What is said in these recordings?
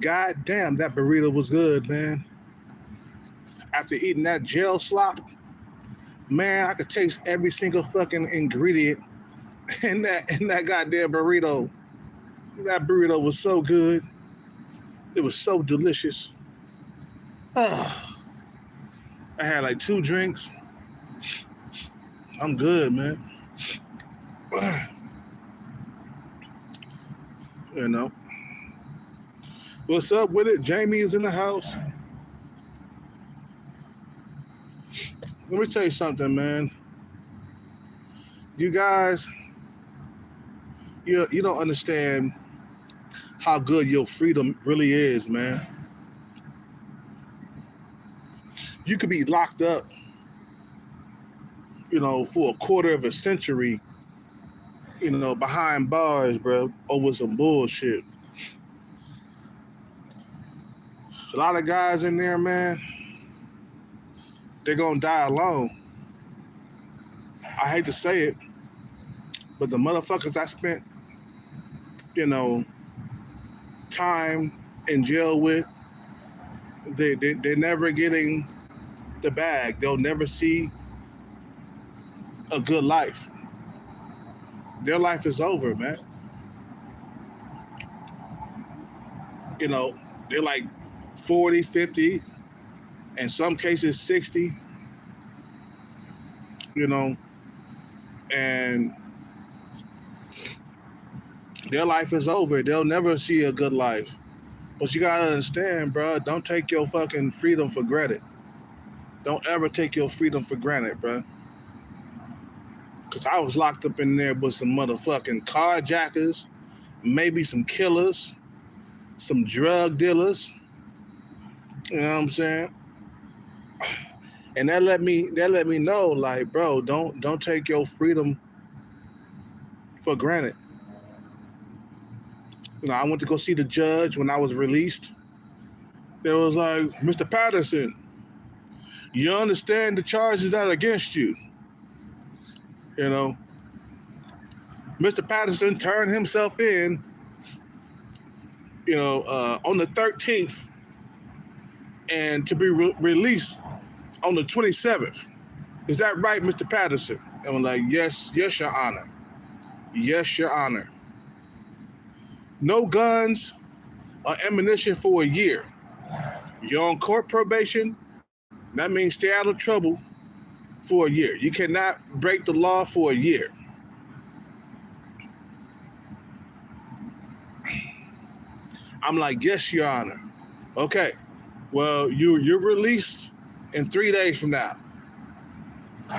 God damn, that burrito was good, man. After eating that jail slop, man, I could taste every single fucking ingredient in that goddamn burrito. That burrito was so good. It was so delicious. Ah, I had like 2 drinks. I'm good, man. You know. What's up with it? Jamie is in the house. Let me tell you something, man. You guys, you don't understand how good your freedom really is, man. You could be locked up, for a quarter of a century, behind bars, bro, over some bullshit. A lot of guys in there, man, they're gonna die alone. I hate to say it, but the motherfuckers I spent, time in jail with, they're never getting the bag. They'll never see a good life. Their life is over, man. They're like 40, 50, in some cases 60, and their life is over. They'll never see a good life. But you gotta understand, bro, don't take your fucking freedom for granted. Don't ever take your freedom for granted, bro. Because I was locked up in there with some motherfucking carjackers, maybe some killers, some drug dealers. You know what I'm saying? And that let me know, like, bro, don't take your freedom for granted. I went to go see the judge when I was released. It was like, Mr. Patterson, you understand the charges that are against you. Mr. Patterson turned himself in, on the 13th, and to be released on the 27th. Is that right, Mr. Patterson? And I'm like, yes, Your Honor. Yes, Your Honor. No guns or ammunition for a year. You're on court probation. That means stay out of trouble for a year. You cannot break the law for a year. I'm like, yes, Your Honor. Okay. Well, you're released in 3 days from now.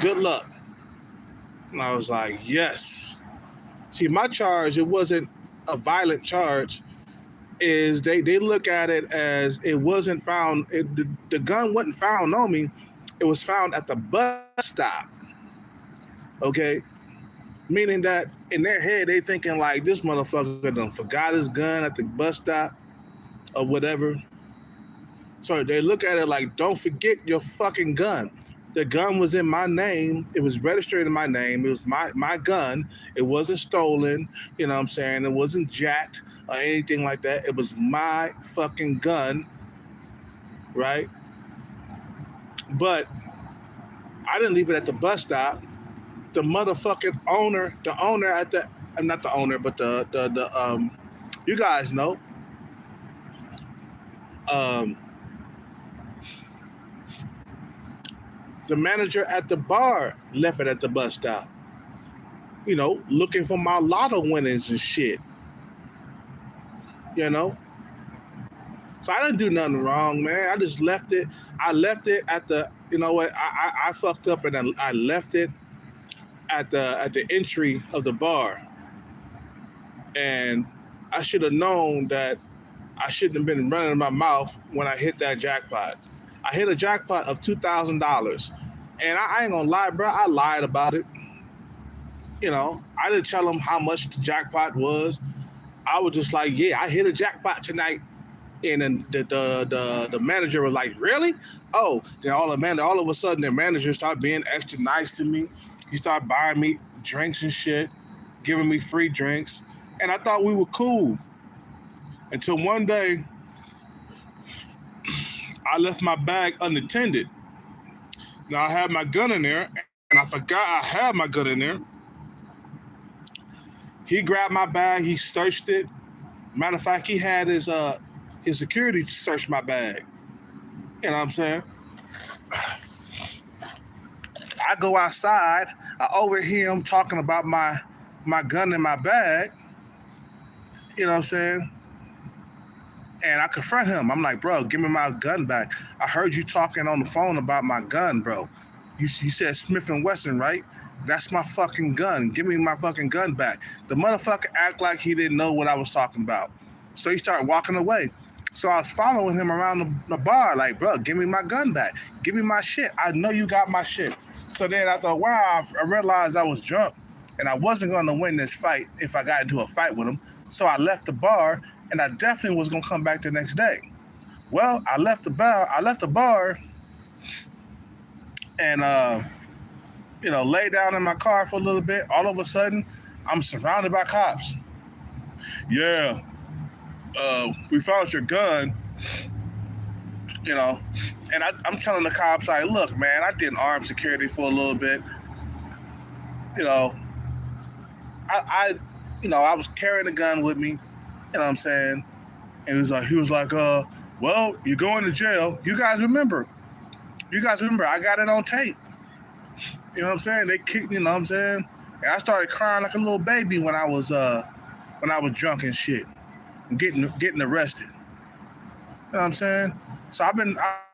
Good luck. And I was like, yes. See, my charge, it wasn't a violent charge. Is they look at it as it wasn't found. The gun wasn't found on me. It was found at the bus stop. Okay? Meaning that in their head, they thinking like, this motherfucker done forgot his gun at the bus stop or whatever. So they look at it like, don't forget your fucking gun. The gun was in my name. It was registered in my name. It was my gun. It wasn't stolen. You know what I'm saying? It wasn't jacked or anything like that. It was my fucking gun, right? But I didn't leave it at the bus stop. The motherfucking owner, at the, not the owner, but the you guys know, the manager at the bar left it at the bus stop. Looking for my lotto winnings and shit. So I didn't do nothing wrong, man. I just left it. I left it at the, I fucked up and I left it at the entry of the bar. And I should have known that I shouldn't have been running my mouth when I hit that jackpot. I hit a jackpot of $2,000. And I ain't gonna lie, bro, I lied about it. I didn't tell them how much the jackpot was. I was just like, yeah, I hit a jackpot tonight. And then the manager was like, really? Oh, then all of a sudden the manager started being extra nice to me. He started buying me drinks and shit, giving me free drinks. And I thought we were cool. Until one day I left my bag unattended. Now I had my gun in there, and I forgot I had my gun in there. He grabbed my bag. He searched it. Matter of fact, he had his security search my bag. You know what I'm saying? I go outside. I overhear him talking about my gun in my bag. You know what I'm saying? And I confront him. I'm like, bro, give me my gun back. I heard you talking on the phone about my gun, bro. You said Smith & Wesson, right? That's my fucking gun. Give me my fucking gun back. The motherfucker act like he didn't know what I was talking about. So he started walking away. So I was following him around the bar, like, bro, give me my gun back. Give me my shit. I know you got my shit. So then after a while, I realized I was drunk and I wasn't going to win this fight if I got into a fight with him. So I left the bar, and I definitely was going to come back the next day. Well, I left the bar and, lay down in my car for a little bit. All of a sudden, I'm surrounded by cops. Yeah, we found your gun, and I'm telling the cops, like, look, man, I did armed security for a little bit. I was carrying a gun with me, you know what I'm saying? And he was like, well, you're going to jail. You guys remember, I got it on tape. You know what I'm saying? They kicked me, you know what I'm saying? And I started crying like a little baby when I was drunk and shit, and getting arrested. You know what I'm saying? So I've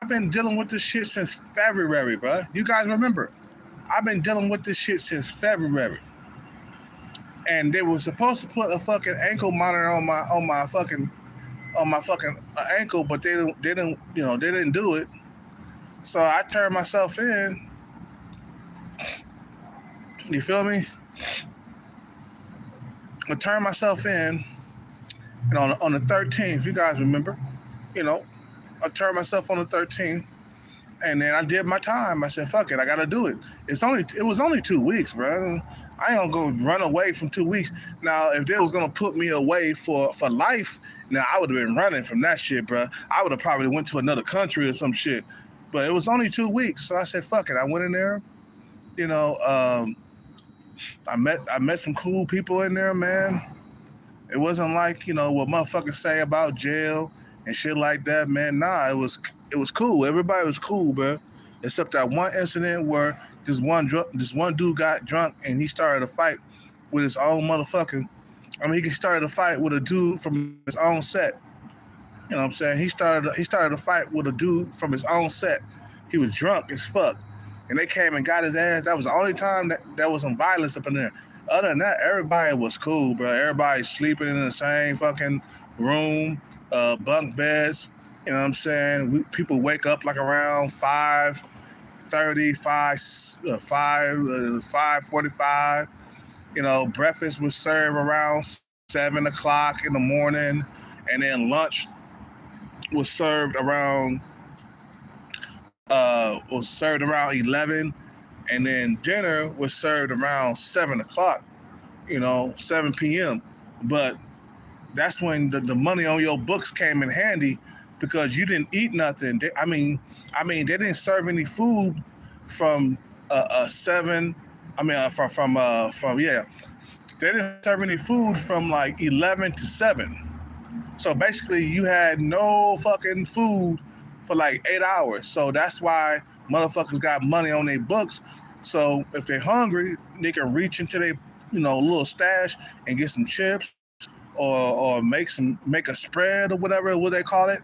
been dealing with this shit since February, bro. You guys remember? I've been dealing with this shit since February. And they were supposed to put a fucking ankle monitor on my fucking ankle, but they didn't do it. So I turned myself in. You feel me? I turned myself in, and on the 13th, you guys remember, I turned myself on the 13th, and then I did my time. I said, fuck it, I gotta do it. It was only 2 weeks, bro. I ain't gonna go run away from 2 weeks. Now, if they was gonna put me away for life, now I would have been running from that shit, bro. I would have probably went to another country or some shit. But it was only 2 weeks, so I said, fuck it. I went in there, I met some cool people in there, man. It wasn't like, what motherfuckers say about jail and shit like that, man. Nah, it was cool. Everybody was cool, bro. Except that one incident where this one dude got drunk and he started a fight with his own motherfucker. He started a fight with a dude from his own set. You know what I'm saying? He started a fight with a dude from his own set. He was drunk as fuck. And they came and got his ass. That was the only time that there was some violence up in there. Other than that, everybody was cool, bro. Everybody sleeping in the same fucking room, bunk beds. You know what I'm saying? People wake up like around 5:30, 5:45. Breakfast was served around 7 o'clock in the morning, and then lunch was served around 11, and then dinner was served around 7 o'clock, 7 p.m. But that's when the money on your books came in handy, because you didn't eat nothing. They didn't serve any food from 7. They didn't serve any food from like 11 to 7. So basically, you had no fucking food for like 8 hours. So that's why motherfuckers got money on their books. So if they're hungry, they can reach into their little stash and get some chips, or make a spread or whatever, what they call it.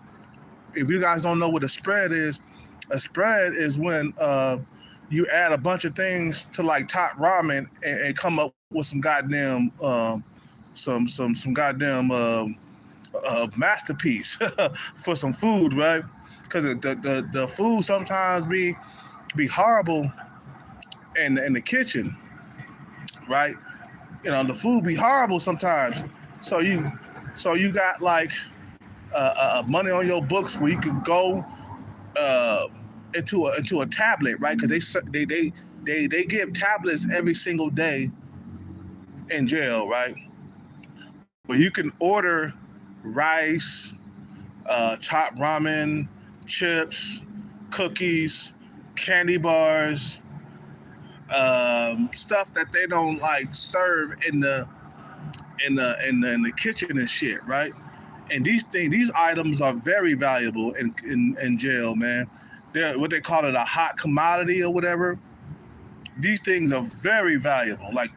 If you guys don't know what a spread is when you add a bunch of things to like top ramen and come up with some goddamn some goddamn masterpiece for some food, right? Because the food sometimes be horrible in the kitchen, right? The food be horrible sometimes. So you got like money on your books where you could go into a tablet, right? Because they give tablets every single day in jail, right? Where you can order rice, top ramen, chips, cookies, candy bars, stuff that they don't like serve in the kitchen and shit, right? And these items are very valuable in jail, man. They're what they call it, a hot commodity or whatever. These things are very valuable, like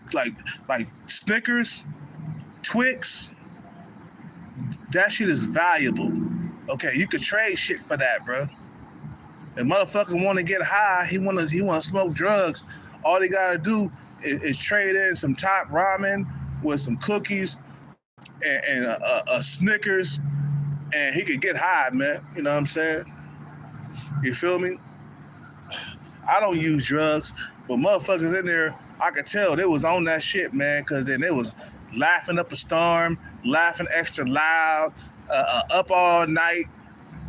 Snickers, Twix. That shit is valuable. Okay, you could trade shit for that, bro. If motherfucker want to get high, he want to smoke drugs. All they gotta do is trade in some top ramen with some cookies and a Snickers, and he could get high, man. You know what I'm saying? You feel me? I don't use drugs, but motherfuckers in there, I could tell they was on that shit, man, because then they was laughing up a storm, laughing extra loud, up all night,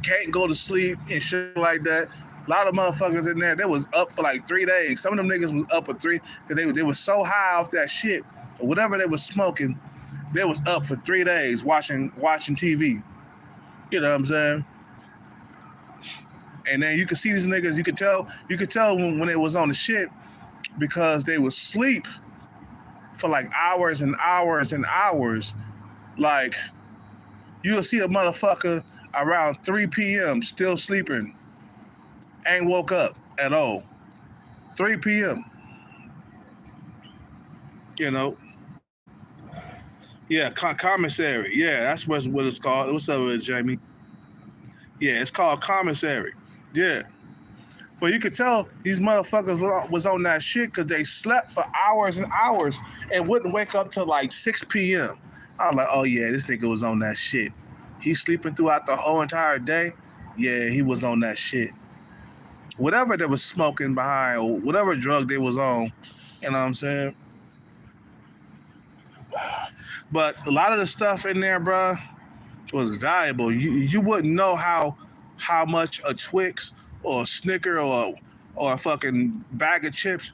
can't go to sleep and shit like that. A lot of motherfuckers in there, they was up for like 3 days. Some of them niggas was up for 3 because they was so high off that shit, or whatever they was smoking, they was up for 3 days watching TV. You know what I'm saying? And then you could see these niggas, you could tell when they was on the shit because they would sleep for like hours and hours and hours. Like, you'll see a motherfucker around 3 p.m. still sleeping, ain't woke up at all. 3 p.m. You know? Yeah, commissary. Yeah, that's what it's called. What's up with it, Jamie? Yeah, it's called commissary. Yeah. But you could tell these motherfuckers was on that shit because they slept for hours and hours and wouldn't wake up till like 6 p.m. I was like, oh yeah, this nigga was on that shit. He's sleeping throughout the whole entire day. Yeah, he was on that shit. Whatever they was smoking behind or whatever drug they was on, you know what I'm saying? But a lot of the stuff in there, bruh, was valuable. You wouldn't know how much a Twix or a Snicker or a fucking bag of chips.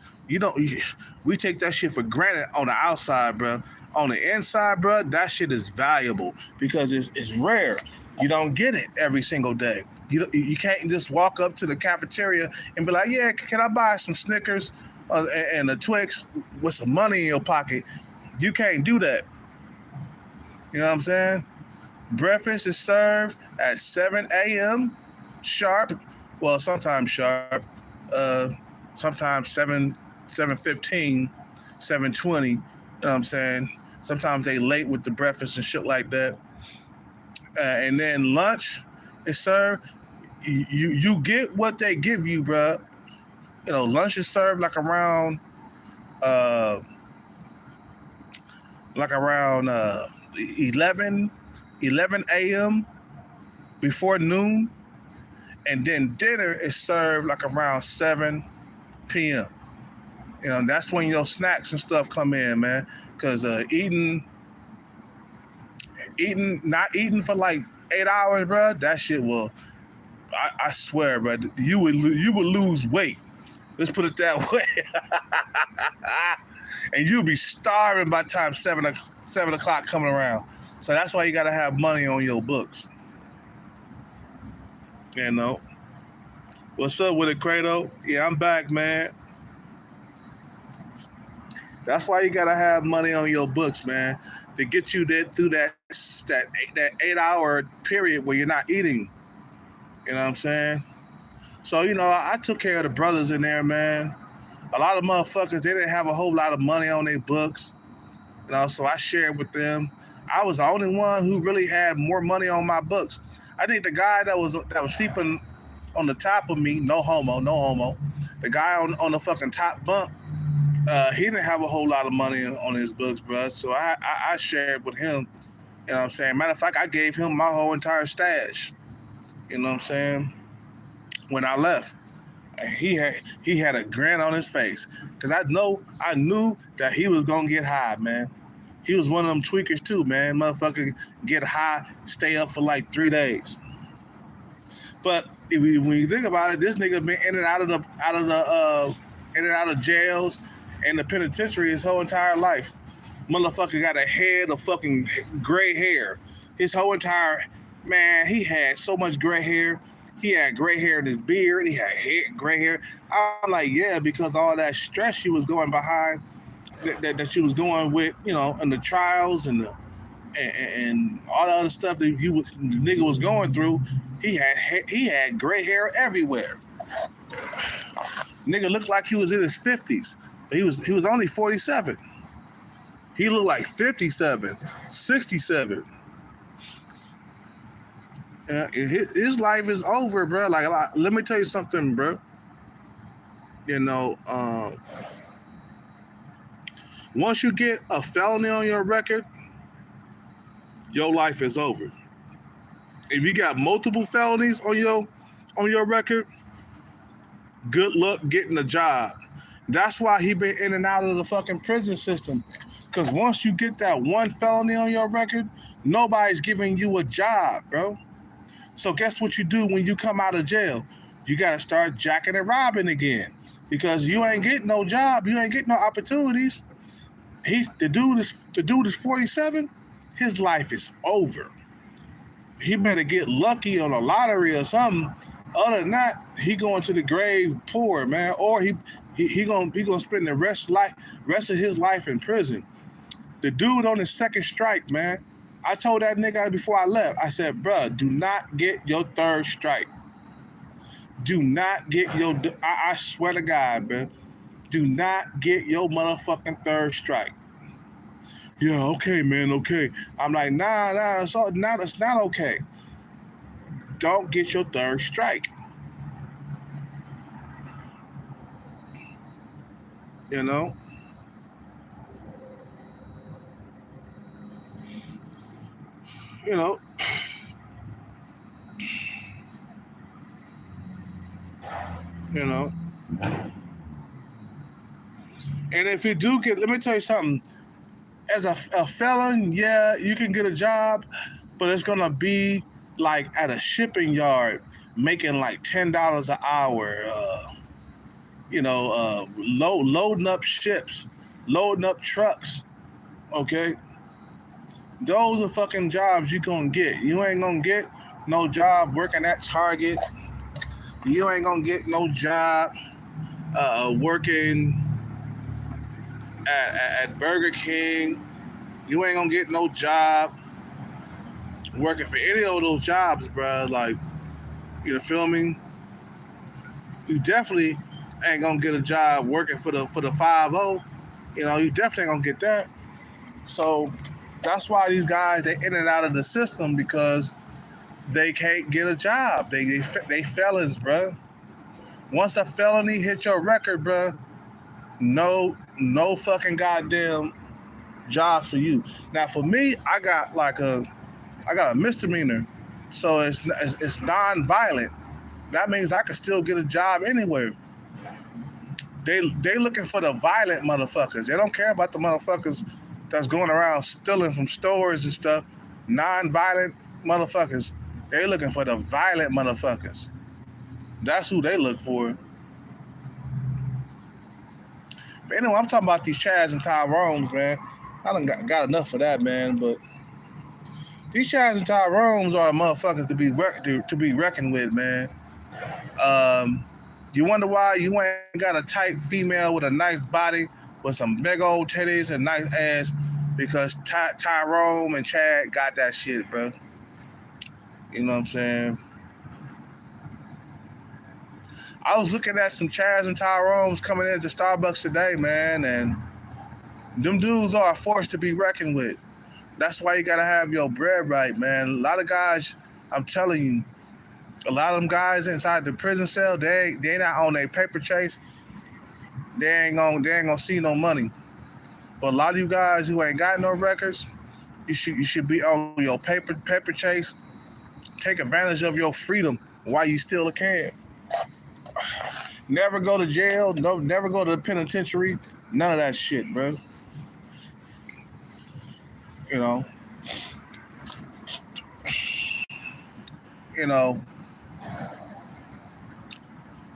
We take that shit for granted on the outside, bro. On the inside, bro, that shit is valuable because it's rare. You don't get it every single day. You can't just walk up to the cafeteria and be like, yeah, can I buy some Snickers and a Twix with some money in your pocket? You can't do that. You know what I'm saying? Breakfast is served at 7 a.m. sharp. Well, sometimes sharp. Sometimes 7:15, 7:20. You know what I'm saying? Sometimes they late with the breakfast and shit like that. And then lunch is served. You get what they give you, bruh. You know, lunch is served like around 11 a.m. before noon, and then dinner is served like around 7 p.m. You know, that's when your snacks and stuff come in, man. Because not eating for like 8 hours, bro, that shit will, I swear, bro, you would lose weight. Let's put it that way. And you'll be starving by the time 7 o'clock coming around. So that's why you got to have money on your books. You know. What's up with it, Credo? Yeah, I'm back, man. That's why you got to have money on your books, man, to get you there through that 8-hour period where you're not eating. You know what I'm saying? So, you know, I took care of the brothers in there, man. A lot of motherfuckers, they didn't have a whole lot of money on their books. You know, so I shared with them. I was the only one who really had more money on my books. I think the guy that was sleeping on the top of me, no homo. The guy on the fucking top bunk, he didn't have a whole lot of money on his books, bro. So I shared with him. You know what I'm saying? Matter of fact, I gave him my whole entire stash. You know what I'm saying? When I left. And he had a grin on his face. Because I knew that he was going to get high, man. He was one of them tweakers too, man. Motherfucker get high, stay up for like 3 days. But when you think about it, this nigga been in and out of jails and the penitentiary his whole entire life. Motherfucker got a head of fucking gray hair. His whole entire, man, he had so much gray hair. He had gray hair in his beard. He had gray hair. I'm like, yeah, because all that stress she was going behind, that she was going with, and the trials and all the other stuff that the nigga was going through. He had gray hair everywhere. Nigga looked like he was in his 50s, but he was only 47. He looked like 57, 67. His life is over, bro. Like, let me tell you something, bro. Once you get a felony on your record, your life is over. If you got multiple felonies on your record, good luck getting a job. That's why he been in and out of the fucking prison system. Because once you get that one felony on your record, nobody's giving you a job, bro. So guess what you do when you come out of jail? You got to start jacking and robbing again. Because you ain't getting no job. You ain't getting no opportunities. The dude is 47. His life is over. He better get lucky on a lottery or something. Other than that, he going to the grave poor, man. Or he gonna spend the rest of his life in prison. The dude on his second strike, man. I told that nigga before I left. I said, bruh, do not get your third strike. Do not get your. I swear to God, man. Do not get your motherfucking third strike. Yeah, okay, man, okay. I'm like, nah, that's not okay. Don't get your third strike. You know? You know? You know? And if you do get, let me tell you something. As a felon, yeah, you can get a job, but it's gonna be like at a shipping yard, making like $10 an hour. Loading up ships, loading up trucks. Okay, those are fucking jobs you gonna get. You ain't gonna get no job working at Target. You ain't gonna get no job working at Burger King. You ain't gonna get no job working for any of those jobs, bro. Like, you feel me? You definitely ain't gonna get a job working for the 5-0. You definitely ain't gonna get that. So that's why these guys, they in and out of the system, because they can't get a job. They felons, bro. Once a felony hit your record, bro, no fucking goddamn job for you. Now for me, I got a misdemeanor, so it's non-violent. That means I can still get a job anywhere. They looking for the violent motherfuckers. They don't care about the motherfuckers that's going around stealing from stores and stuff. Non-violent motherfuckers. They looking for the violent motherfuckers. That's who they look for. But anyway, I'm talking about these Chads and Tyrones, man. I done got enough of that, man. But these Chads and Tyrones are motherfuckers to be reckoned with, man. You wonder why you ain't got a tight female with a nice body, with some big old titties and nice ass, because Tyrone and Chad got that shit, bro. You know what I'm saying? I was looking at some Chads and Tyrones coming into Starbucks today, man, and them dudes are a force to be reckoned with. That's why you gotta have your bread right, man. A lot of guys, I'm telling you, a lot of them guys inside the prison cell, they not on their paper chase. They ain't gonna see no money. But a lot of you guys who ain't got no records, you should be on your paper chase. Take advantage of your freedom while you still can. Never go to jail. No, never go to the penitentiary. None of that shit, bro. You know,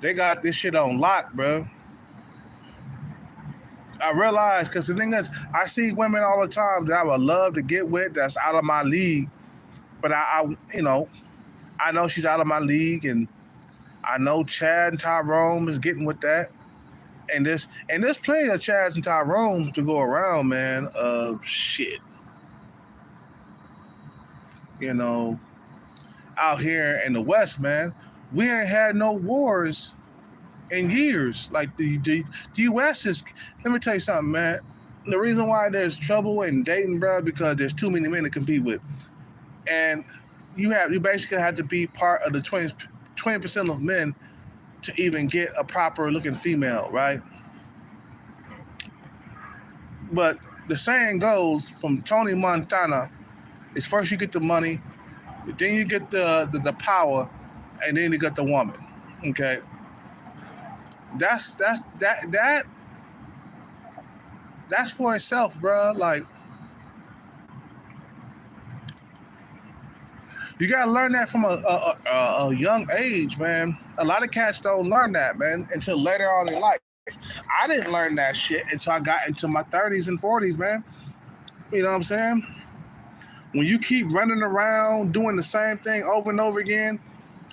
they got this shit on lock, bro. I realize, because the thing is, I see women all the time that I would love to get with that's out of my league, but I I know she's out of my league, and I know Chad and Tyrone is getting with that. And there's plenty of Chads and Tyrones to go around, man. Shit. You know, out here in the West, man, we ain't had no wars in years. Like the U.S. is. Let me tell you something, man. The reason why there's trouble in dating, bro, because there's too many men to compete with, and you basically have to be part of the 20% of men to even get a proper looking female, right? But the saying goes from Tony Montana is first you get the money, then you get the power, and then you get the woman. Okay, that's for itself, bro. Like you gotta learn that from a young age, man. A lot of cats don't learn that, man, until later on in life. I didn't learn that shit until I got into my 30s and 40s, man. You know what I'm saying? When you keep running around doing the same thing over and over again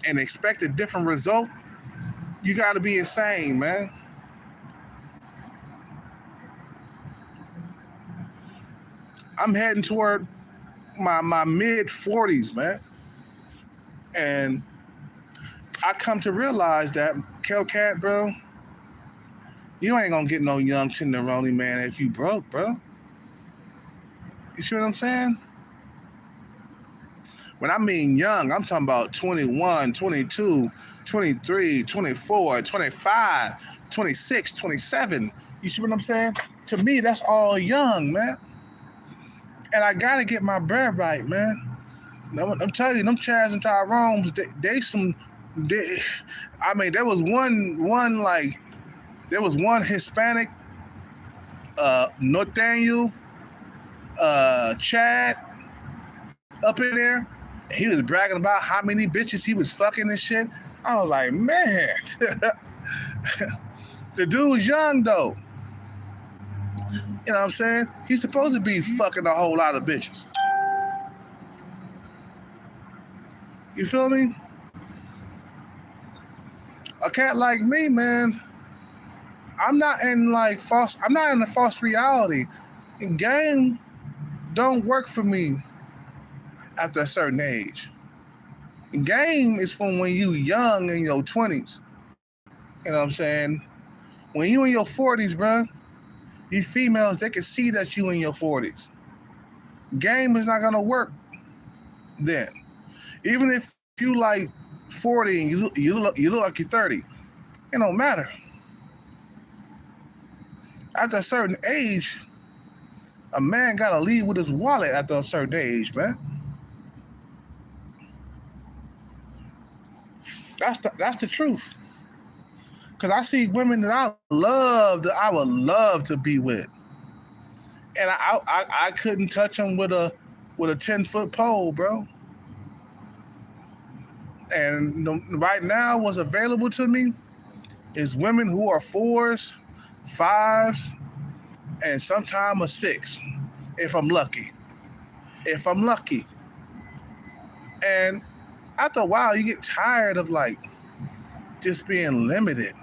and expect a different result, you got to be insane, man. I'm heading toward my mid 40s, man. And I come to realize that, Cat, bro, you ain't gonna get no young tenderoni, man, if you broke, bro. You see what I'm saying? When I mean young, I'm talking about 21, 22, 23, 24, 25, 26, 27. You see what I'm saying? To me, that's all young, man. And I gotta get my bread right, man. I'm telling you, them Chaz and Tyrones, there was one Hispanic, Nathaniel, Chad, up in there. And he was bragging about how many bitches he was fucking and shit. I was like, man, the dude was young though. You know what I'm saying? He's supposed to be fucking a whole lot of bitches. You feel me? A cat like me, man, I'm not in the false reality. Game don't work for me after a certain age. Game is from when you young in your 20s. You know what I'm saying? When you in your 40s, bro, these females, they can see that you in your 40s. Game is not gonna work then. Even if you like 40 and you look like you're 30, it don't matter. After a certain age, a man gotta leave with his wallet after a certain age, man. That's the truth. Cause I see women that I would love to be with, and I couldn't touch them with a 10-foot pole, bro. And right now, what's available to me is women who are 4s, 5s, and sometimes a 6, if I'm lucky. And after a while, you get tired of just being limited.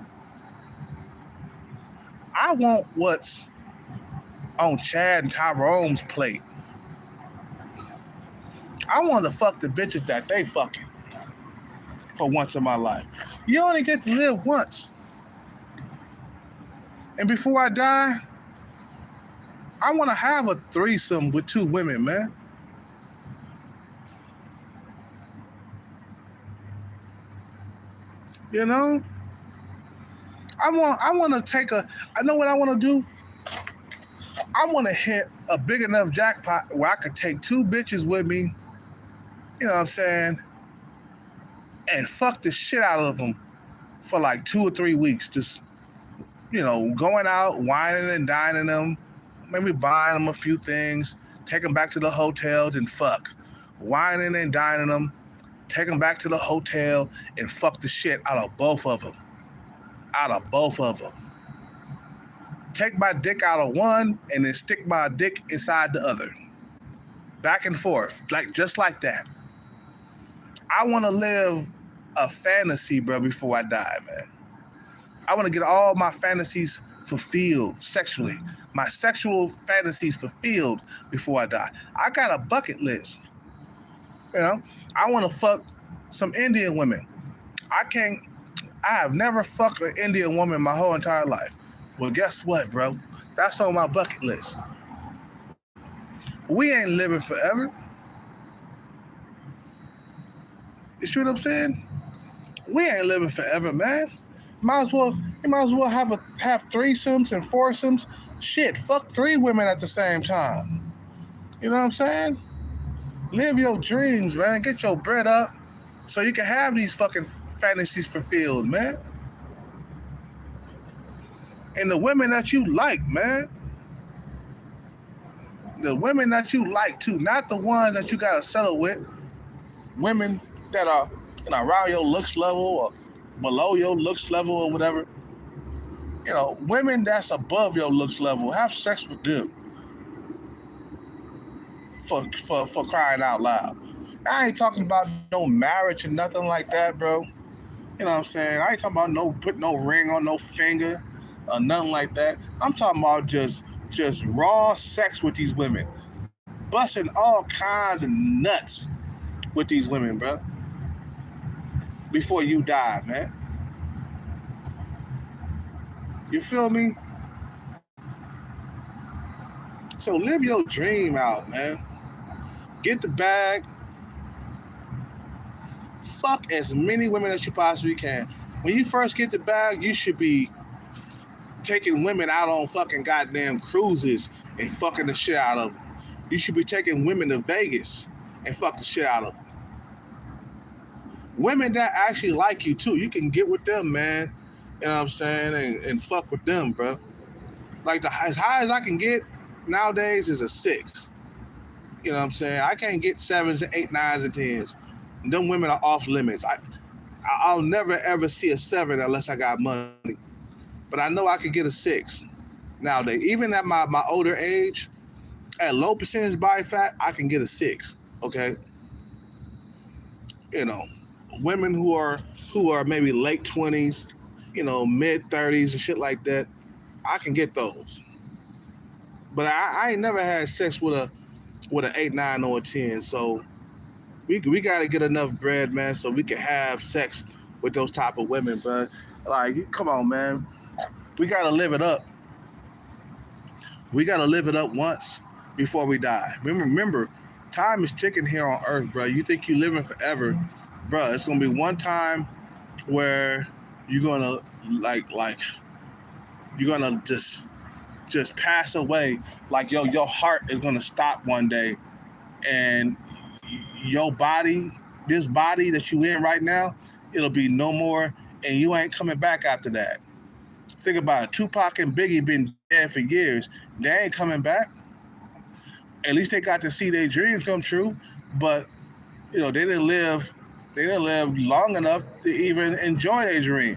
I want what's on Chad and Tyrone's plate. I want to fuck the bitches that they fucking for once in my life. You only get to live once. And before I die, I want to have a threesome with 2 women, man. You know? I know what I want to do? I want to hit a big enough jackpot where I could take 2 bitches with me, you know what I'm saying, and fuck the shit out of them for 2 or 3 weeks. Just, going out, whining and dining them, maybe buying them a few things, take them back to the hotel, then fuck. Whining and dining them, take them back to the hotel, and fuck the shit out of both of them. Take my dick out of one and then stick my dick inside the other. Back and forth, just like that. I want to live a fantasy, bro, before I die, man. I want to get all my fantasies fulfilled sexually. My sexual fantasies fulfilled before I die. I got a bucket list. You know, I want to fuck some Indian women. I have never fucked an Indian woman my whole entire life. Well, guess what, bro? That's on my bucket list. We ain't living forever. You see what I'm saying? We ain't living forever, man. You might as well have threesomes and foursomes. Shit, fuck 3 women at the same time. You know what I'm saying? Live your dreams, man. Get your bread up so you can have these fucking fantasies fulfilled, man. And the women that you like, man. The women that you like too, not the ones that you gotta settle with. Women that are around your looks level or below your looks level or whatever. You know, women that's above your looks level, have sex with them. For crying out loud. I ain't talking about no marriage and nothing like that, bro. You know what I'm saying? I ain't talking about put no ring on no finger or nothing like that. I'm talking about just raw sex with these women. Busting all kinds of nuts with these women, bro. Before you die, man. You feel me? So live your dream out, man. Get the bag. Fuck as many women as you possibly can. When you first get the bag, you should be taking women out on fucking goddamn cruises and fucking the shit out of them. You should be taking women to Vegas and fuck the shit out of them. Women that actually like you too, you can get with them, man. You know what I'm saying? And fuck with them, bro. Like as high as I can get nowadays is a 6. You know what I'm saying? I can't get 7s and 8, 9s and 10s. Them women are off limits. I'll never ever see a 7 unless I got money. But I know I could get a 6 nowadays. Even at my older age, at low percentage body fat, I can get a 6. Okay. You know, women who are maybe late 20s, you know, mid 30s and shit like that, I can get those. But I ain't never had sex with an 8, 9, or a 10. So we got to get enough bread, man, so we can have sex with those type of women. But like, come on, man, we got to live it up. We got to live it up once before we die. Remember, time is ticking here on Earth, bro. You think you living forever, bro? It's gonna be one time where you're gonna like you're gonna just pass away. Like your heart is gonna stop one day, and your body, this body that you in right now, it'll be no more, and you ain't coming back after that. Think about it. Tupac and Biggie been dead for years. They ain't coming back. At least they got to see their dreams come true, but you know, they didn't live long enough to even enjoy their dream.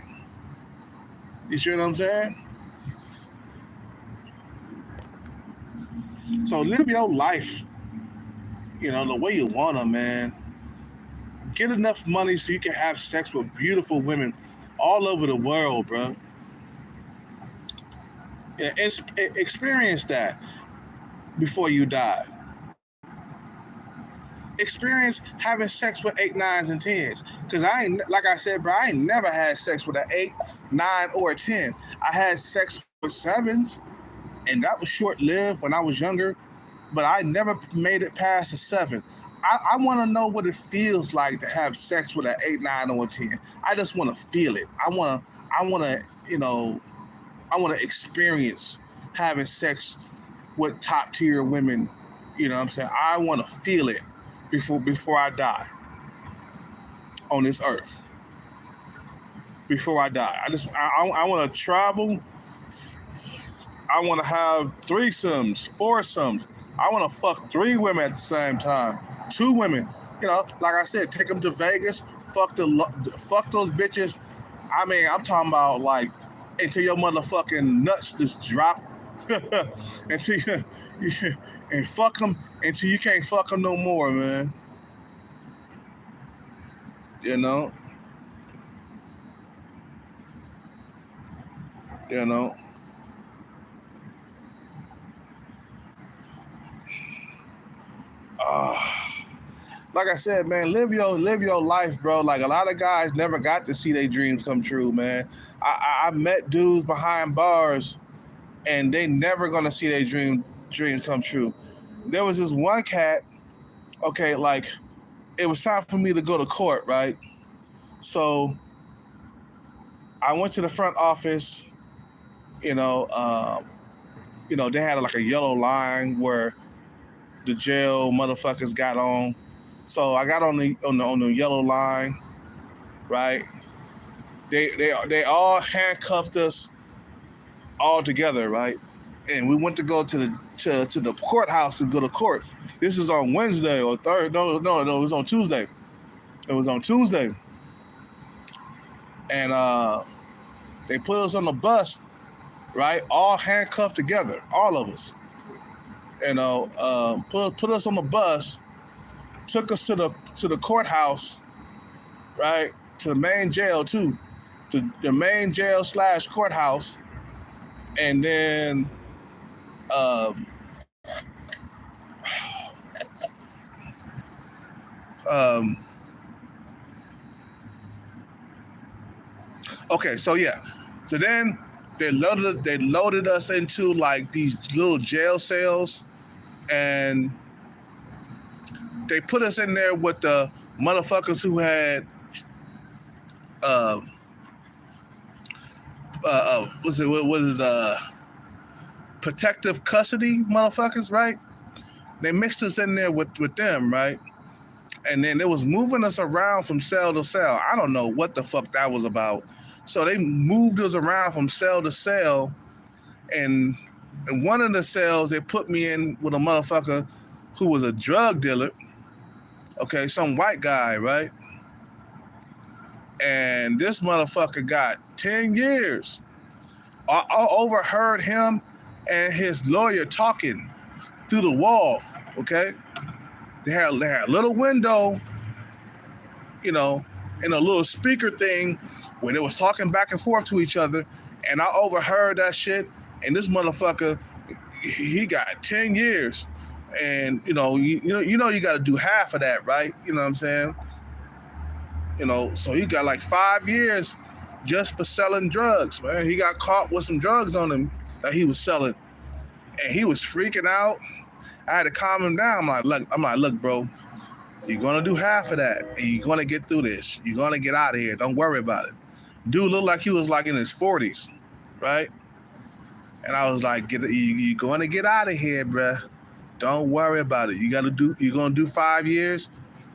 You see what I'm saying? So live your life, you know, the way you want to, man. Get enough money so you can have sex with beautiful women all over the world, bro. Yeah, experience that before you die. Experience having sex with 8, 9s, and 10s. Because I ain't, like I said, bro, I ain't never had sex with an 8, 9, or a 10. I had sex with 7s, and that was short-lived when I was younger, but I never made it past a 7. I want to know what it feels like to have sex with an 8, 9, or a 10. I just want to feel it. I want to, you know, I want to experience having sex with top-tier women. You know what I'm saying? I want to feel it before I die on this earth. Before I die, I want to travel. I want to have threesomes, foursomes. I want to fuck 3 women at the same time, 2 women. You know, like I said, take them to Vegas, fuck those bitches. I mean, I'm talking about like until your motherfucking nuts just drop, until you and fuck them until you can't fuck them no more, man. You know, you know. Uh, like I said, man, live your life, bro. Like a lot of guys never got to see their dreams come true, man. I met dudes behind bars, and they never gonna see their dreams come true. There was this one cat. Okay, like it was time for me to go to court, right? So I went to the front office. You know, they had like a yellow line where the jail motherfuckers got on. So I got on the yellow line, right? They all handcuffed us all together, right? And we went to go to the courthouse to go to court. This is on Wednesday or third. No, it was on Tuesday. It was on Tuesday, and they put us on the bus, right? All handcuffed together, all of us. Put us on the bus, took us to the courthouse, right? To the main jail too, the main jail / courthouse, and then um, um, okay, so yeah, so then they loaded us into like these little jail cells, and they put us in there with the motherfuckers who had uh, protective custody motherfuckers, right? They mixed us in there with them, right? And then they was moving us around from cell to cell. I don't know what the fuck that was about. So they moved us around from cell to cell, and in one of the cells they put me in with a motherfucker who was a drug dealer. Okay, some white guy, right? And this motherfucker got 10 years. I overheard him and his lawyer talking through the wall, okay? They had a little window, you know, and a little speaker thing where they was talking back and forth to each other, and I overheard that shit, and this motherfucker, he got 10 years. And, you got to do half of that, right? You know what I'm saying? So he got like 5 years just for selling drugs, man. He got caught with some drugs on him that he was selling, and he was freaking out. I had to calm him down. I'm like, look, bro, you're gonna do half of that, and you're gonna get through this. You're gonna get out of here. Don't worry about it. Dude looked like he was like in his 40s, right? And I was like, you're gonna get out of here, bruh. Don't worry about it. You're gonna do 5 years.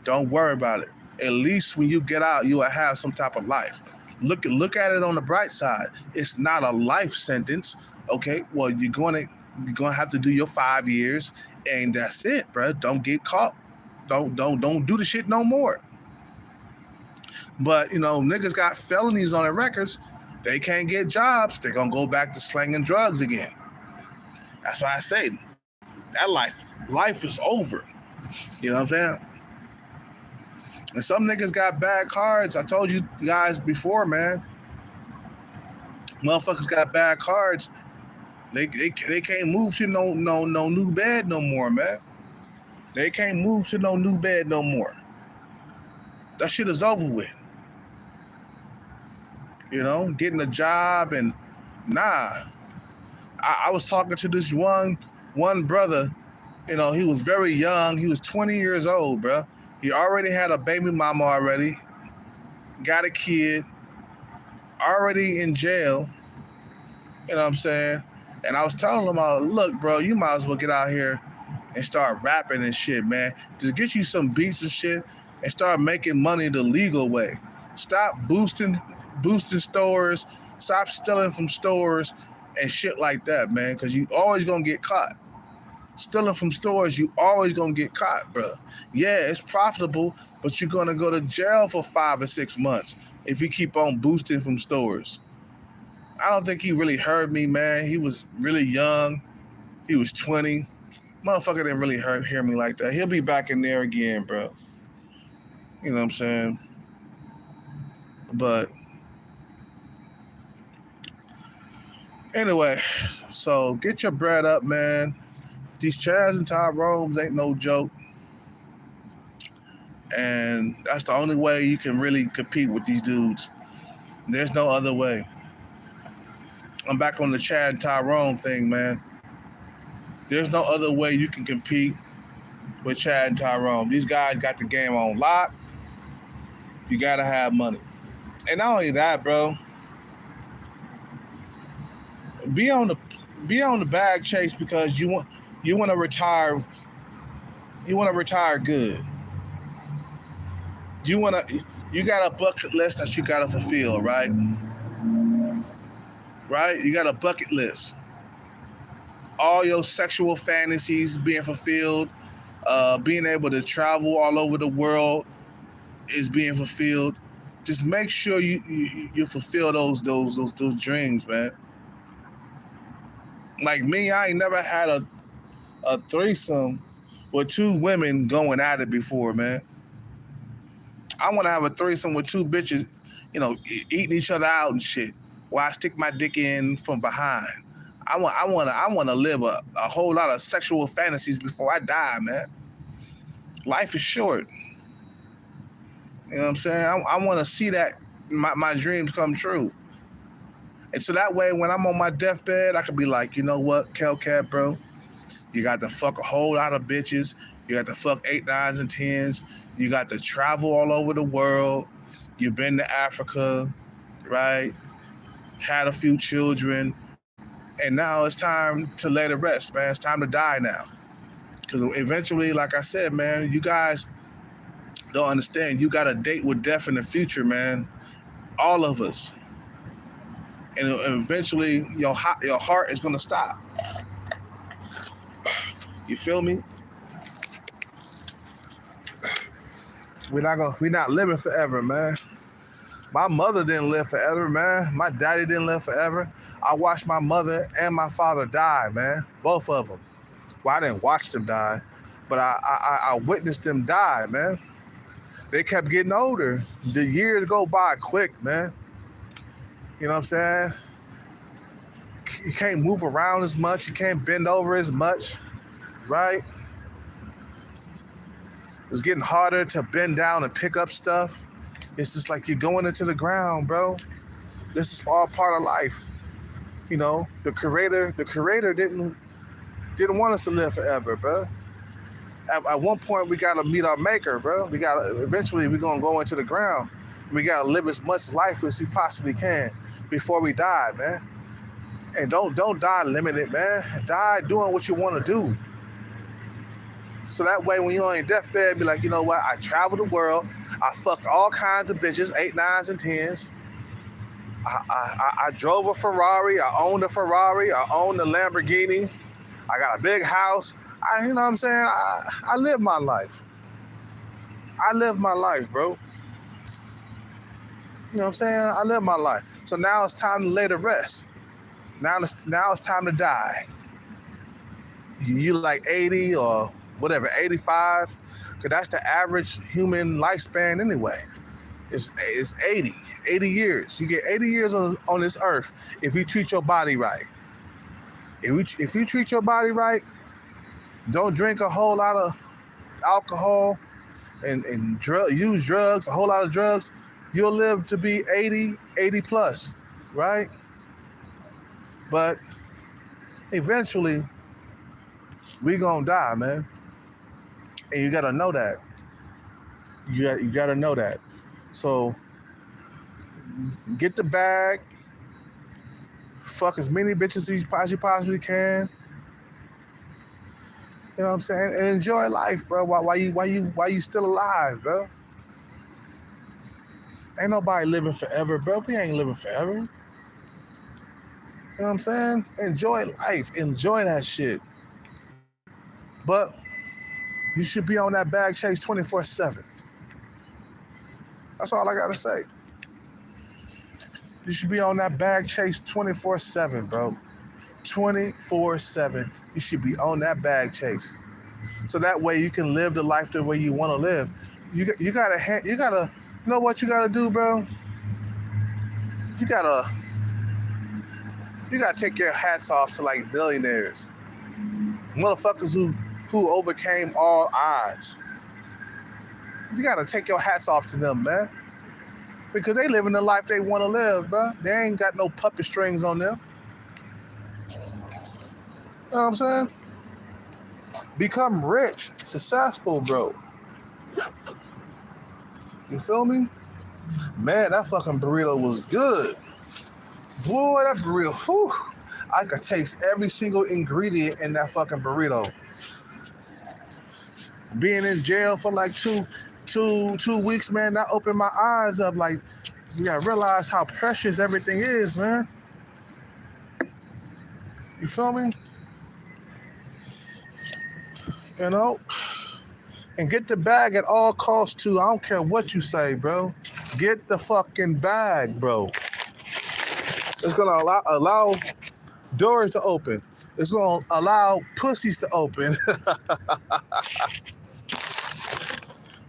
Don't worry about it. At least when you get out, you will have some type of life. Look at it on the bright side. It's not a life sentence. Okay, well, you're gonna have to do your 5 years, and that's it, bro. Don't get caught. Don't do the shit no more. But niggas got felonies on their records. They can't get jobs. They're gonna go back to slanging drugs again. That's why I say that life is over. You know what I'm saying? And some niggas got bad cards. I told you guys before, man. Motherfuckers got bad cards. They can't move to no new bed no more, man. They can't move to no new bed no more. That shit is over with. Getting a job and nah. I was talking to this one brother. He was very young. He was 20 years old, bro. He already had a baby mama already. Got a kid. Already in jail. You know what I'm saying? And I was telling him, look, bro, you might as well get out here and start rapping and shit, man. Just get you some beats and shit and start making money the legal way. Stop boosting stores. Stop stealing from stores and shit like that, man, because you always going to get caught. Stealing from stores, you always going to get caught, bro. Yeah, it's profitable, but you're going to go to jail for 5 or 6 months if you keep on boosting from stores. I don't think he really heard me, man. He was really young. He was 20. Motherfucker didn't really hear me like that. He'll be back in there again, bro. You know what I'm saying? But anyway, so get your bread up, man. These Chaz and Tyrones ain't no joke. And that's the only way you can really compete with these dudes. There's no other way. I'm back on the Chad and Tyrone thing, man. There's no other way you can compete with Chad and Tyrone. These guys got the game on lock. You gotta have money. And not only that, bro, be on the bag chase because you want to retire. You want to retire good. You got a bucket list that you gotta fulfill, right? Right? You got a bucket list. All your sexual fantasies being fulfilled, being able to travel all over the world is being fulfilled. Just make sure you fulfill those dreams, man. Like me, I ain't never had a threesome with two women going at it before, man. I want to have a threesome with two bitches, eating each other out and shit, while I stick my dick in from behind. I want to live a whole lot of sexual fantasies before I die, man. Life is short. You know what I'm saying? I want to see that my dreams come true. And so that way, when I'm on my deathbed, I could be like, you know what, Kelcat, bro? You got to fuck a whole lot of bitches. You got to fuck 8, 9s, and 10s. You got to travel all over the world. You've been to Africa, right? Had a few children. And now it's time to lay to rest, man. It's time to die now. Because eventually, like I said, man, you guys don't understand. You got a date with death in the future, man. All of us. And eventually, your heart is going to stop. You feel me? We're not living forever, man. My mother didn't live forever, man. My daddy didn't live forever. I watched my mother and my father die, man. Both of them. Well, I didn't watch them die, but I witnessed them die, man. They kept getting older. The years go by quick, man. You know what I'm saying? You can't move around as much. You can't bend over as much, right? It's getting harder to bend down and pick up stuff. It's just like you're going into the ground, bro. This is all part of life. The creator didn't want us to live forever, bro. At one point, we gotta meet our maker, bro. Eventually we're gonna go into the ground. We gotta live as much life as we possibly can before we die, man. And don't die limited, man. Die doing what you want to do. So that way, when you're on your deathbed, be like, you know what? I traveled the world. I fucked all kinds of bitches, 8, 9s, and 10s. I drove a Ferrari. I owned a Ferrari. I owned a Lamborghini. I got a big house. You know what I'm saying? I live my life. I live my life, bro. You know what I'm saying? I live my life. So now it's time to lay to rest. Now it's time to die. You like 80 or whatever, 85, because that's the average human lifespan anyway. It's 80 years. You get 80 years on this earth if you treat your body right. If you treat your body right, don't drink a whole lot of alcohol and use drugs, a whole lot of drugs, you'll live to be 80 plus, right? But eventually, we gonna die, man. And you gotta know that. You gotta know that. So get the bag, fuck as many bitches as you possibly can. You know what I'm saying? And enjoy life, bro. Why you still alive, bro? Ain't nobody living forever, bro. We ain't living forever. You know what I'm saying? Enjoy life. Enjoy that shit. But you should be on that bag chase 24/7. That's all I gotta say. You should be on that bag chase 24/7, bro. 24/7. You should be on that bag chase. So that way you can live the life the way you want to live. You know what you gotta do, bro? you gotta take your hats off to like millionaires, motherfuckers who overcame all odds. You gotta take your hats off to them, man, because they living the life they want to live, bro. They ain't got no puppet strings on them. You know what I'm saying? Become rich, successful, bro. You feel me? Man, that fucking burrito was good. Boy, that burrito, whew. I could taste every single ingredient in that fucking burrito. Being in jail for like two weeks, man, that opened my eyes up. Like, you gotta realize how precious everything is, man. You feel me? You know? And get the bag at all costs, too. I don't care what you say, bro. Get the fucking bag, bro. It's gonna allow doors to open. It's gonna allow pussies to open.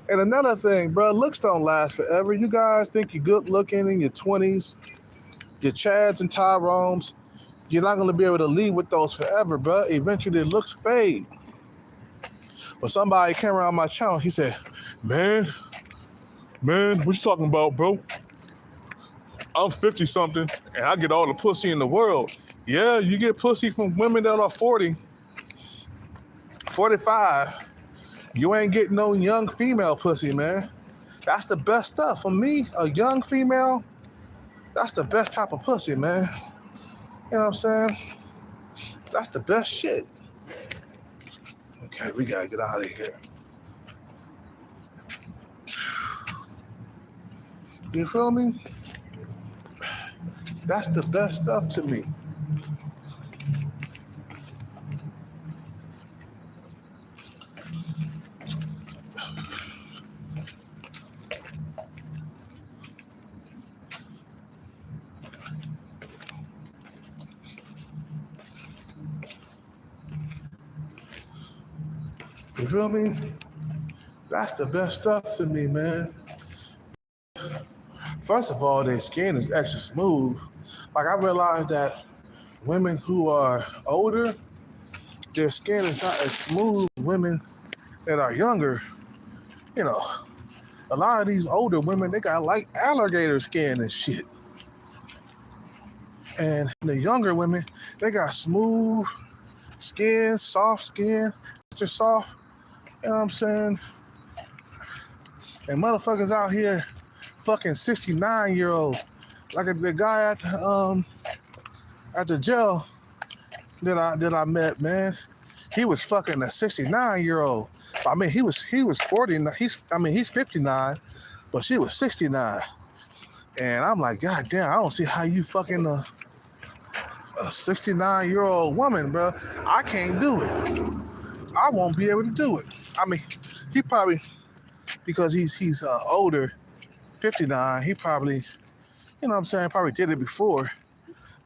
And another thing, bro, looks don't last forever. You guys think you're good looking in your 20s, your Chads and Tyrones. You're not gonna be able to lead with those forever, bro. Eventually, the looks fade. But somebody came around my channel, he said, man, what you talking about, bro? I'm 50-something, and I get all the pussy in the world. Yeah, you get pussy from women that are 40, 45. You ain't getting no young female pussy, man. That's the best stuff. For me, a young female, that's the best type of pussy, man. You know what I'm saying? That's the best shit. Okay, we gotta get out of here. You feel me? That's the best stuff to me. You feel me? That's the best stuff to me, man. First of all, their skin is extra smooth. Like, I realized that women who are older, their skin is not as smooth as women that are younger. You know, a lot of these older women, they got like alligator skin and shit. And the younger women, they got smooth skin, soft skin, just soft. You know what I'm saying? And motherfuckers out here fucking 69-year-olds. Like the guy at the jail that I met, man. He was fucking a 69-year-old. I mean, he was 40. He's 59, but she was 69. And I'm like, God damn, I don't see how you fucking a 69-year-old woman, bro. I can't do it. I won't be able to do it. I mean, he probably, because he's older, 59, he probably, you know what I'm saying, probably did it before.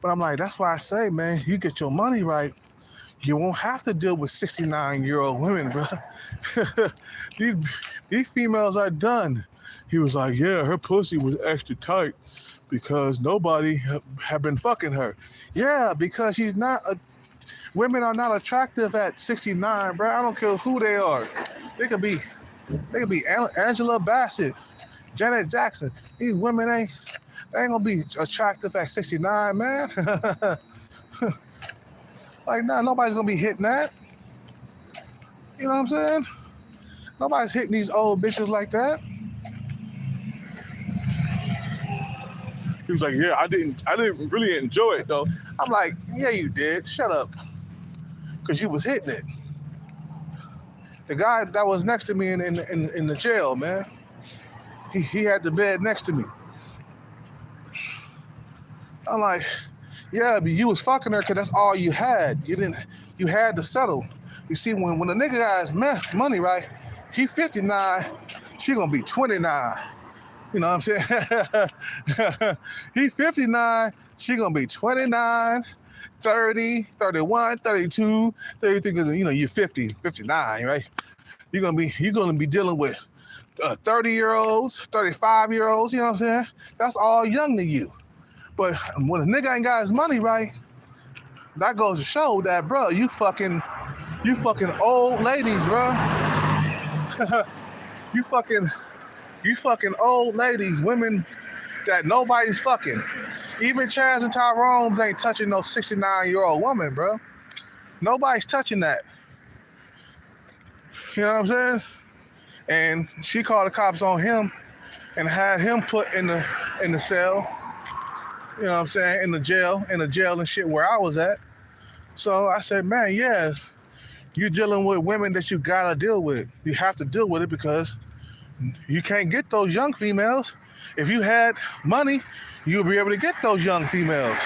But I'm like, that's why I say, man, you get your money right, you won't have to deal with 69-year-old women, bro. These females are done. He was like, yeah, her pussy was extra tight because nobody had been fucking her. Yeah, because women are not attractive at 69, bro. I don't care who they are. They could be Angela Bassett, Janet Jackson. These women ain't gonna be attractive at 69, man. Like, nah, nobody's gonna be hitting that. You know what I'm saying? Nobody's hitting these old bitches like that. He was like, yeah, I didn't really enjoy it though. I'm like, yeah, you did. Shut up. Cause you was hitting it. The guy that was next to me in the jail, man, he had the bed next to me. I'm like, yeah, but you was fucking her because that's all you had. You had to settle. You see, when the nigga got his money right, he 59, she gonna be 29. You know what I'm saying? He 59, she gonna be 29, 30, 31, 32, 33, because you know you're 50, 59, right? You're gonna be dealing with 30-year-olds, 35-year-olds, you know what I'm saying? That's all young to you. But when a nigga ain't got his money right, that goes to show that, bro, you fucking old ladies, bro. you fucking old ladies, women that nobody's fucking. Even Chaz and Tyrones ain't touching no 69-year-old woman, bro. Nobody's touching that. You know what I'm saying? And she called the cops on him and had him put in the cell. You know what I'm saying? In the jail and shit where I was at. So I said, man, yeah, you're dealing with women that you gotta deal with. You have to deal with it because you can't get those young females. If you had money, you'll be able to get those young females.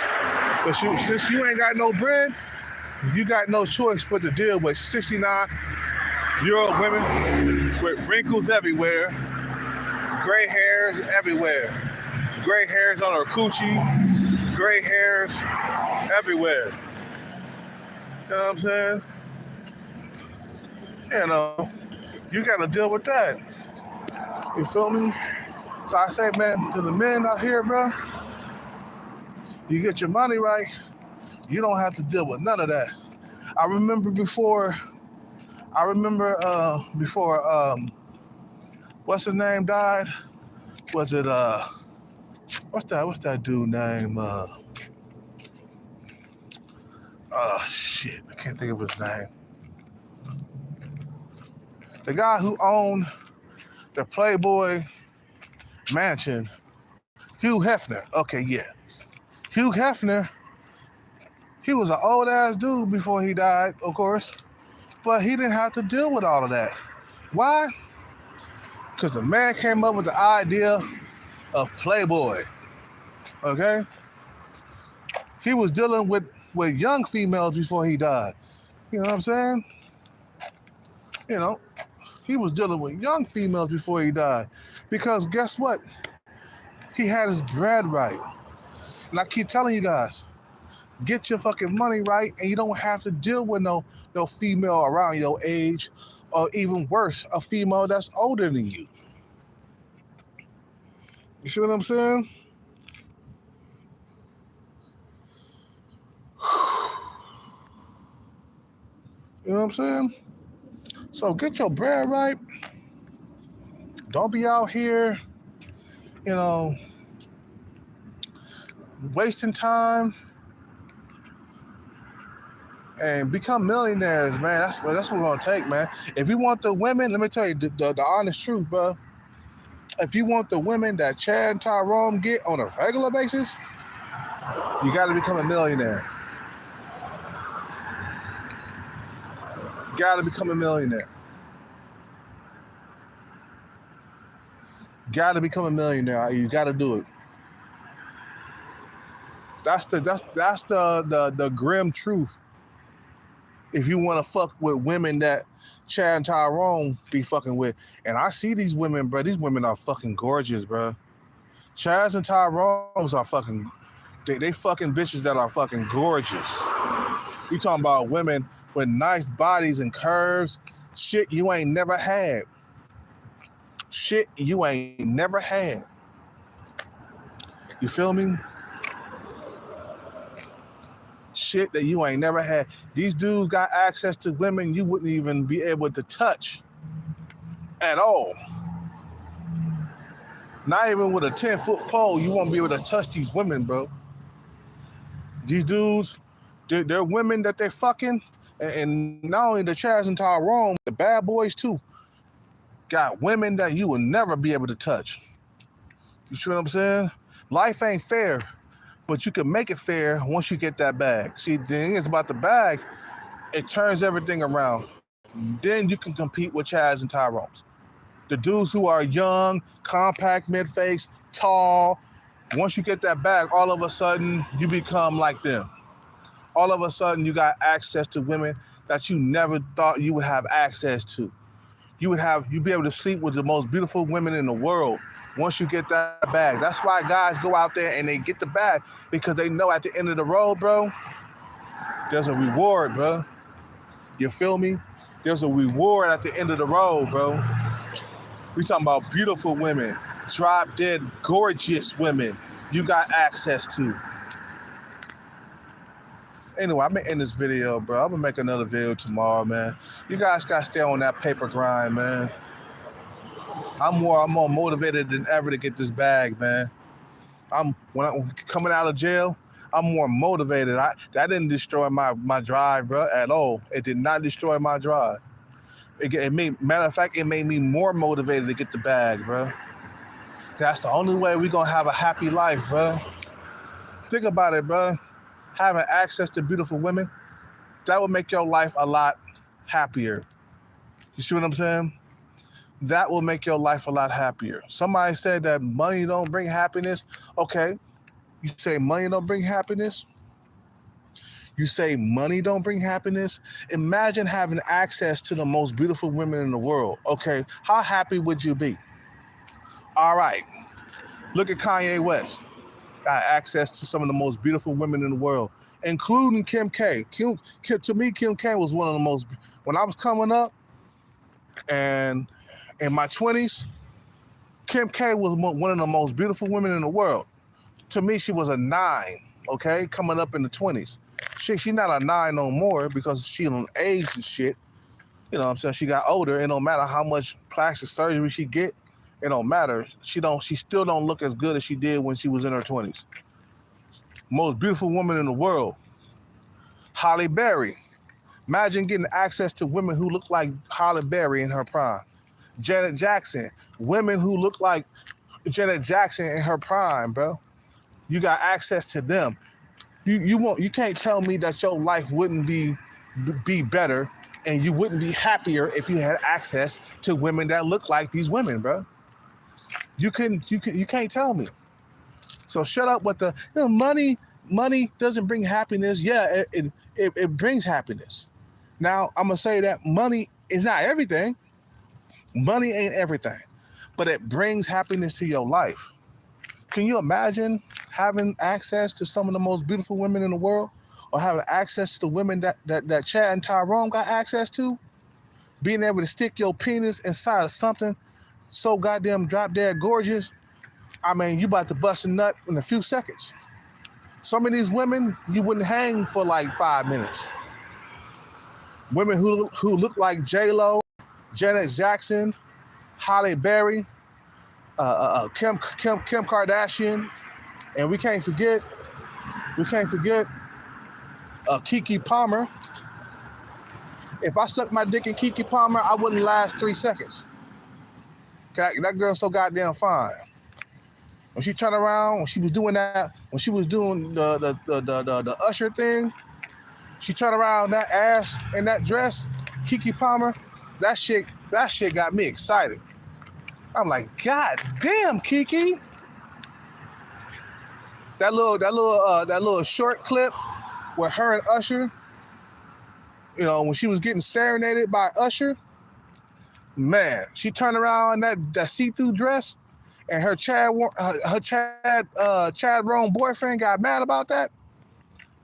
But since you ain't got no bread, you got no choice but to deal with 69-year-old women with wrinkles everywhere, gray hairs everywhere, gray hairs on her coochie, gray hairs everywhere. You know what I'm saying? You know, you gotta deal with that. You feel me? So I say, man, to the men out here, bro, you get your money right, you don't have to deal with none of that. I remember before what's his name died? Was it what's that dude name? Shit, I can't think of his name. The guy who owned the Playboy Mansion, Hugh Hefner. Okay, yeah. Hugh Hefner, he was an old ass dude before he died, of course, but he didn't have to deal with all of that. Why? Because the man came up with the idea of Playboy. Okay? He was dealing with young females before he died. You know what I'm saying? You know, he was dealing with young females before he died. Because guess what? He had his bread right. And I keep telling you guys, get your fucking money right and you don't have to deal with no female around your age, or even worse, a female that's older than you. You see what I'm saying? You know what I'm saying? So get your bread right. Don't be out here, you know, wasting time, and become millionaires, man. That's what we're gonna take, man. If you want the women, let me tell you the honest truth, bro. If you want the women that Chad and Tyrone get on a regular basis, you got to become a millionaire. Got to become a millionaire. Got to become a millionaire. You got to do it. That's the grim truth. If you want to fuck with women that Chad and Tyrone be fucking with. And I see these women, bro. These women are fucking gorgeous, bro. Chaz and Tyrones are fucking, they fucking bitches that are fucking gorgeous. We talking about women with nice bodies and curves. Shit you ain't never had. Shit you ain't never had. You feel me? Shit that you ain't never had. These dudes got access to women you wouldn't even be able to touch at all. Not even with a 10-foot pole, you won't be able to touch these women, bro. These dudes, they're women that they're fucking, and not only the Chaz and Tyrone, the bad boys too, got women that you will never be able to touch. You see what I'm saying? Life ain't fair. But you can make it fair once you get that bag. See, the thing is about the bag, it turns everything around. Then you can compete with Chaz and Tyrones. The dudes who are young, compact, mid-face, tall, once you get that bag, all of a sudden, you become like them. All of a sudden, you got access to women that you never thought you would have access to. You'd be able to sleep with the most beautiful women in the world. Once you get that bag. That's why guys go out there and they get the bag, because they know at the end of the road, bro, there's a reward, bro. You feel me? There's a reward at the end of the road, bro. We talking about beautiful women, drop dead, gorgeous women. you got access to. Anyway, I'm gonna end this video, bro. I'm gonna make another video tomorrow, man. You guys gotta stay on that paper grind, man. I'm more motivated than ever to get this bag, man. When I'm coming out of jail, I'm more motivated. That didn't destroy my drive, bro, at all. It did not destroy my drive. Matter of fact, it made me more motivated to get the bag, bro. That's the only way we're gonna have a happy life, bro. Think about it, bro. Having access to beautiful women, that would make your life a lot happier. You see what I'm saying? That will make your life a lot happier. Somebody said that money don't bring happiness. Okay, you say money don't bring happiness? You say money don't bring happiness? Imagine having access to the most beautiful women in the world. Okay, how happy would you be? All right, look at Kanye West. Got access to some of the most beautiful women in the world, including Kim K. To me, Kim K was one of the most, when I was coming up and in my 20s, Kim K was one of the most beautiful women in the world. To me, she was a 9, okay, coming up in the 20s. She's not a 9 no more because she on age and shit. You know what I'm saying? She got older. It don't matter how much plastic surgery she get. It don't matter. She still don't look as good as she did when she was in her 20s. Most beautiful woman in the world. Halle Berry. Imagine getting access to women who look like Halle Berry in her prime. Janet Jackson. Women who look like Janet Jackson in her prime, bro. You got access to them. You can't tell me that your life wouldn't be better and you wouldn't be happier if you had access to women that look like these women, bro. You can't tell me. So shut up with the money. Money doesn't bring happiness. Yeah, it brings happiness. Now I'm gonna say that money is not everything. Money ain't everything, but it brings happiness to your life. Can you imagine having access to some of the most beautiful women in the world, or having access to the women that Chad and Tyrone got access to? Being able to stick your penis inside of something so goddamn drop dead gorgeous. I mean, you about to bust a nut in a few seconds. Some of these women, you wouldn't hang for like 5 minutes. Women who look like J-Lo, Janet Jackson, Halle Berry, Kim Kardashian, and we can't forget Keke Palmer. If I sucked my dick in Keke Palmer, I wouldn't last 3 seconds. That girl's so goddamn fine. When she turned around, when she was doing the usher thing, she turned around, that ass and that dress, Keke Palmer, that shit got me excited. I'm like, God damn, Keke. That little short clip with her and Usher, you know, when she was getting serenaded by Usher, man, she turned around in that see-through dress, and her Chad Rome boyfriend got mad about that.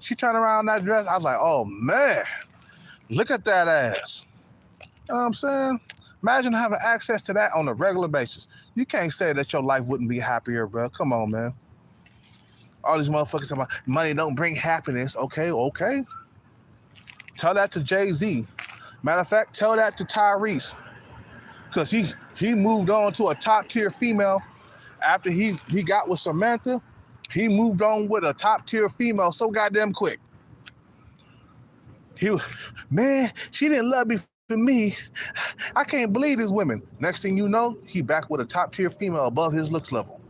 She turned around in that dress. I was like, oh man, look at that ass. You know what I'm saying? Imagine having access to that on a regular basis. You can't say that your life wouldn't be happier, bro. Come on, man. All these motherfuckers talking about money don't bring happiness. Okay. Tell that to Jay-Z. Matter of fact, tell that to Tyrese. Because he moved on to a top-tier female after he got with Samantha. He moved on with a top-tier female so goddamn quick. Man, she didn't love me for me. I can't believe these women. Next thing you know, he back with a top-tier female above his looks level.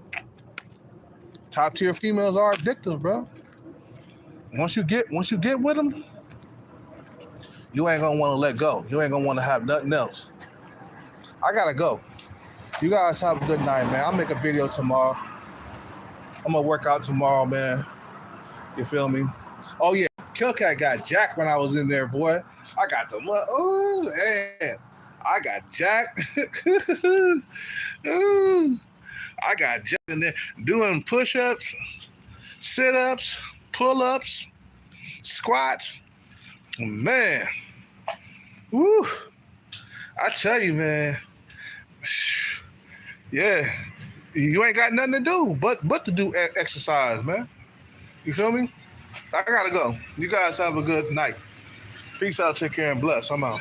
Top-tier females are addictive, bro. Once you get with them, you ain't gonna want to let go. You ain't gonna want to have nothing else. I gotta go. You guys have a good night, man. I'll make a video tomorrow. I'm gonna work out tomorrow, man. You feel me? Oh yeah, Killcat got jacked when I was in there, boy. I got the ooh, man. I got jacked. Ooh. I got jacked in there doing push-ups, sit-ups, pull-ups, squats. Man. Woo. I tell you, man. Yeah. You ain't got nothing to do but to do exercise, man. You feel me? I gotta go. You guys have a good night. Peace out, take care, and bless. I'm out.